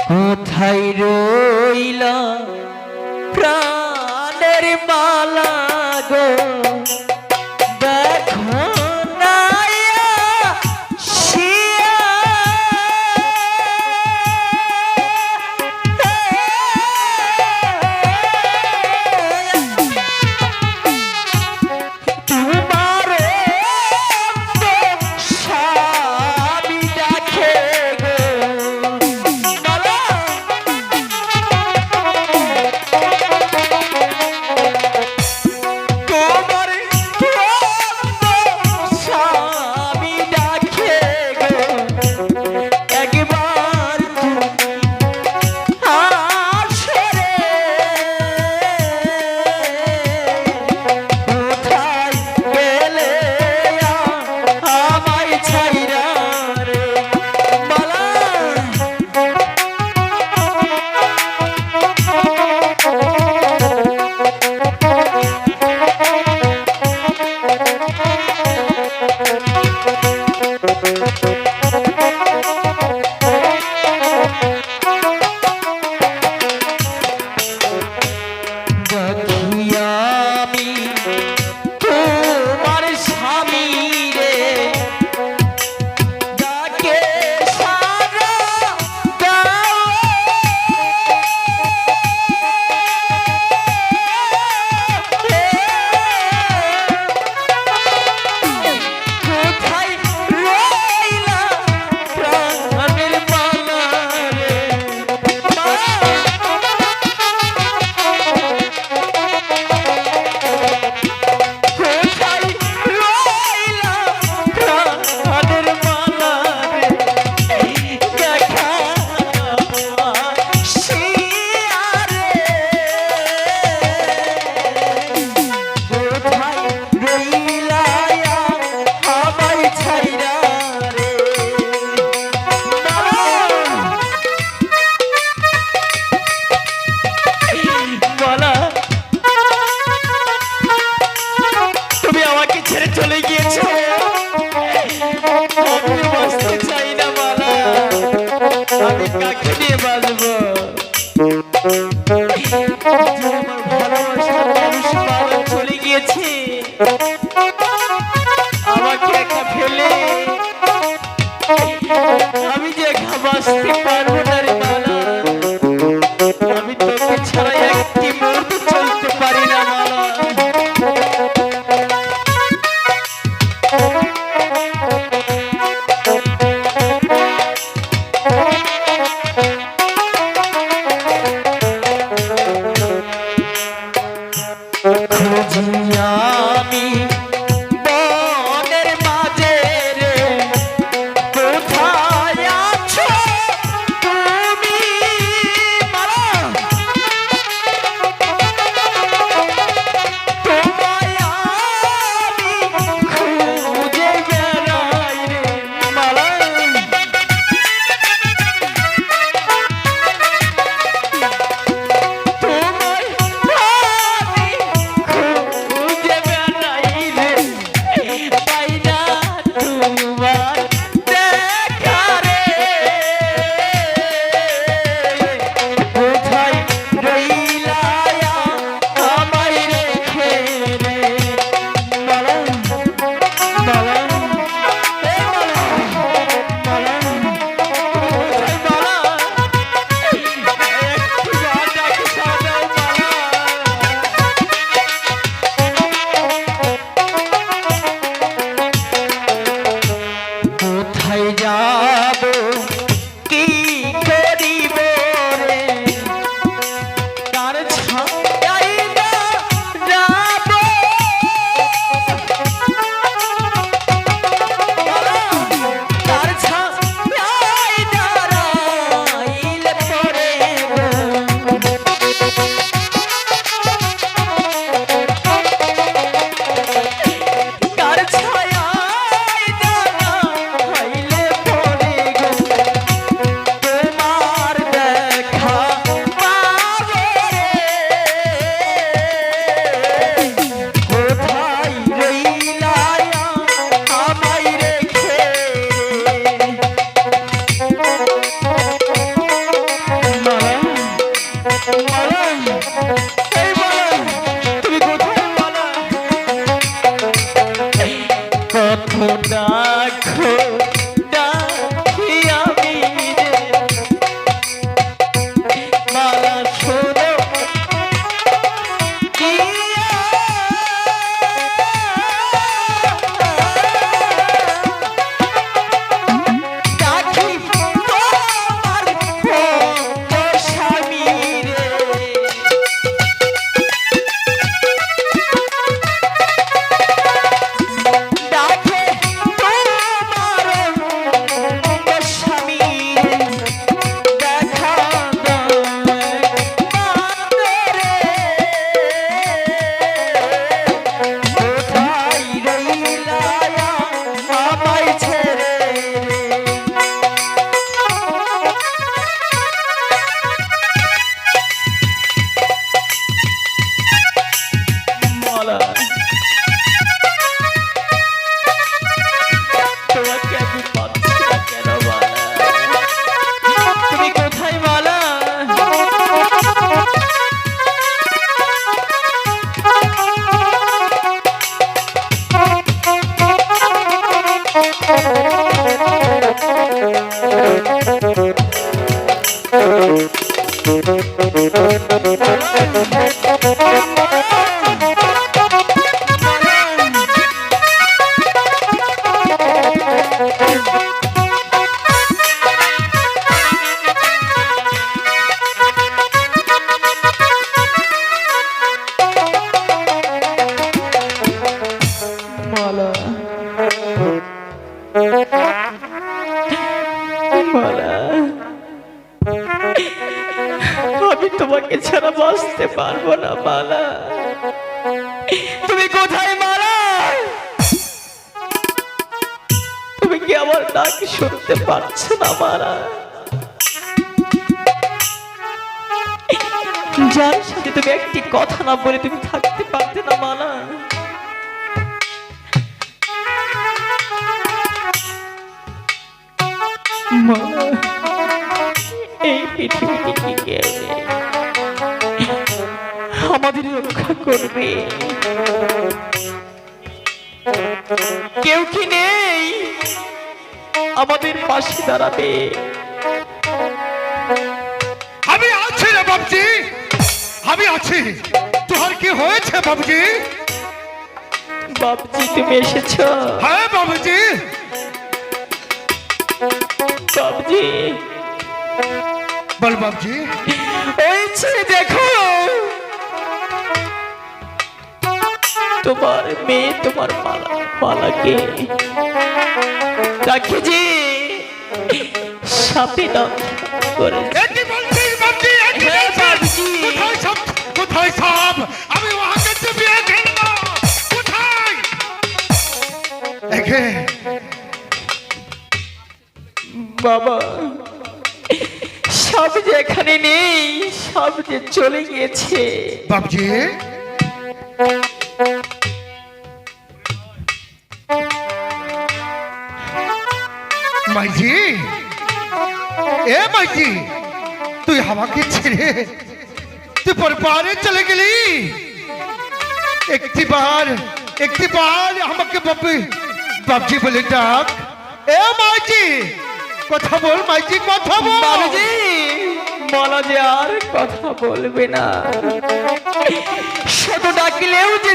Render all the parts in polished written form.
কোথায় রইলা প্রাণের মালা গো দেখো না আসিয়া। তোমার স্বামী ডাকে গো বলো। তোমার স্বামী ডাকে গো একবার আসে রে। কোথায় গেলে আমায় ছাইরা রে মালা। দেখিয়া আমি তোমার স্বামী রে ডাকে সারা দাও। কোথায় রইলা প্রাণের মালা রে কোথায় রইলা প্রাণের মালা রে দেখা আসিয়া রে। কোথায় রইলা আমায় ছাইরা রে মালা। তুমি আমাকে ছেড়ে চলে গিয়েছো, আমি বাঁচতে চাই না মালা। আমি কাকে নিয়ে বাঁচবো? যে আমার ভালোবাসার মানুষ মালা চলে গিয়েছে, আমাকে একা ফেলে আমি যে একা বাঁচতে পারবো না রে মালা। আমি তোকে ছাড়া একটি মুহূর্ত চলতে পারি না মালা। মালা মালা আমি তোমাকে ছাড়া বাঁচতে পারবো না মালা। তুমি কোথায় মালা? তুমি কি আমার ডাক শুনতে পাচ্ছ না মালা? যার সাথে তুমি একটি কথা না বলে তুমি থাকতে পারতে না মালা? মালা, এই পৃথিবীতে কি কেউ নেই আমাদের রক্ষা করবে? কেউ কি নেই আমাদের পাশে দাঁড়াবে? আমি আছি রে বাবজি, আমি আছি। তোর কি হয়েছে বাবজি? বাবজি তুমি এসেছো? হ্যাঁ বাবজি। বাবজি বল বাবজি। ওই ছেলে দেখো, তোমার মেয়ে তোমার মালা মালাকে তাকে যে সাপে দংশন করেছে। এটি বলছিস বাবজি? হ্যাঁ বাবজি। কোথায় সাপ? কোথায় সাপ? আমি ওহাকে চেপিয়ে খেলবো। কোথায়? একে বাবা, সব যে এখানে নেই, সব যে চলে গিয়েছে। বাবজি মাইজি, এ মাইজি, তুই আমাকে ছেড়ে তুই পরপারে চলে গেলি। একটিবার আমাকে বাবজি বলে ডাক। এ মাইজি, কথা বল মাইজি, কথা বল। বাবুজি, মালা যে আর কথা বলবে না। শুধু ডাকলেও যে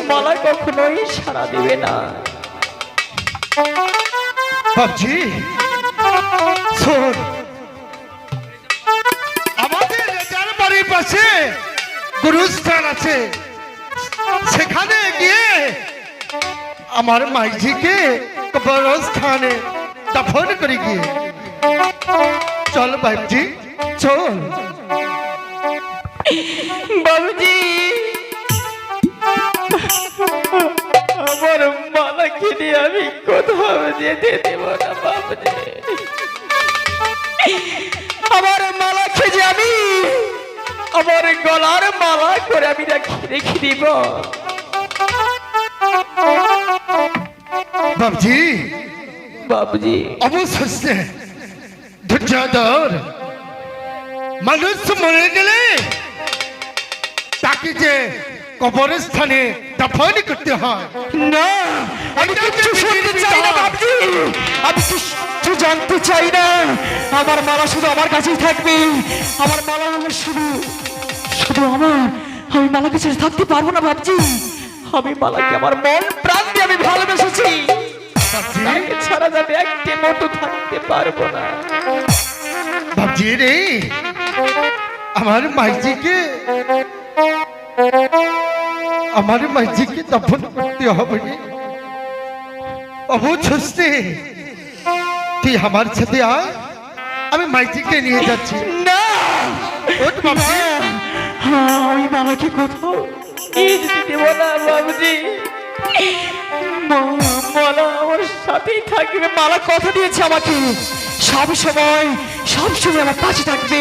মালা কখনোই সাড়া দিবে না। বাবজি শোন, আমাদের রেজার বাড়ির পাশে গুরুস্থান আছে, সেখানে গিয়ে আমার মাইজিকে কবরস্থানে দাফন করে গিয়ে চল বাবজি, চল। বাবুজি, আমার মালাকে নিয়ে আমি কোথাও যেতে দেব না বাবুজি। আমার মালাকে যে আমি আমার গলার মালা করে আমি রেখে দিব। বাবজি বাবুজি, অবশেষে ধৈর্য ধর। মানুষ মরে গেলে তাকে যে কবরস্থানে দাফন করতে হয়। না, আমি কিচ্ছু শুনতে চাই না বাবুজি। আমি কিছু জানতে চাই না। আমার মালা শুধু আমার কাছেই থাকবে। আমার মালা হলো শুধু শুধু আমার। আমি মালাকে ছেড়ে থাকতে পারবো না বাবুজি। আমি মালাকে আমার মন প্রাণ দিয়ে আমি ভালোবেসেছি। বাবজি, তাকে ছাড়া যাবে একটি মতো থাকতে পারবো না। বাবজি রে, আমার মাইজিকে দাফন করতে হবে রে। অবশেষে তুই আমার সাথে আয়, আমি মাইজিকে নিয়ে যাচ্ছি। না, ওঠ বাবজি। আমি মালাকে কোথাও নিয়ে যেতে দেব না বাবুজি। মালা আমার সাথেই থাকবে। মালা কথা দিয়েছে আমাকে সব সময় আমার পাশে থাকবে,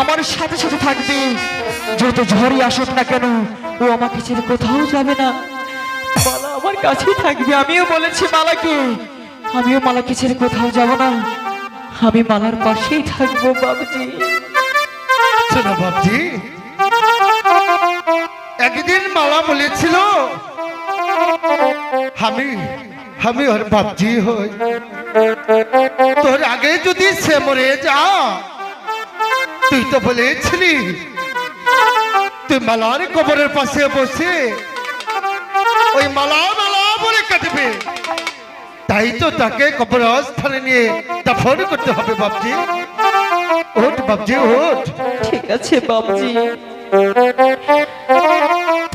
আমার সাথে সাথে থাকবে। যত ঝড়ই আসুক না কেন, ও আমাকে ছেড়ে কোথাও যাবে না। মালা আমার কাছেই থাকবে। আমিও বলেছি মালাকে ছেড়ে কোথাও যাব না। আমি মালার পাশেই থাকবো বাবুজি। শোনো বাবজি, একদিন মালা বলেছিল আমি ওর বাবজি হই। তোর আগে যদি সে মরে যা তুই তো বলেছিলি তুই মালার কবরের পাশে বসে ওই মালা মালা বলে কাটবে, তাই তো তাকে কবরস্থানে নিয়ে দাফন করতে হবে বাপজি। ওঠ বাপজি ওঠ। ঠিক আছে বাবজি,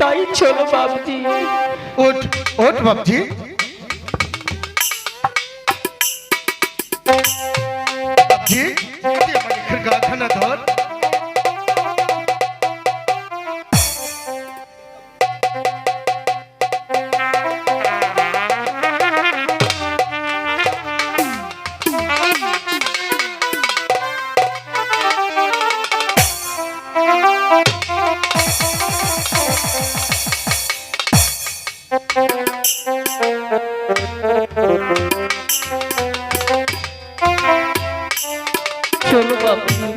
তাই চলো বাবজি। ওঠ ওঠ বাপজি। বাপজি তুই আমার মুখের গাখানা ধর। চলো বাবজি।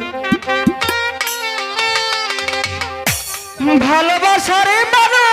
ভালোবাসারে মানুষ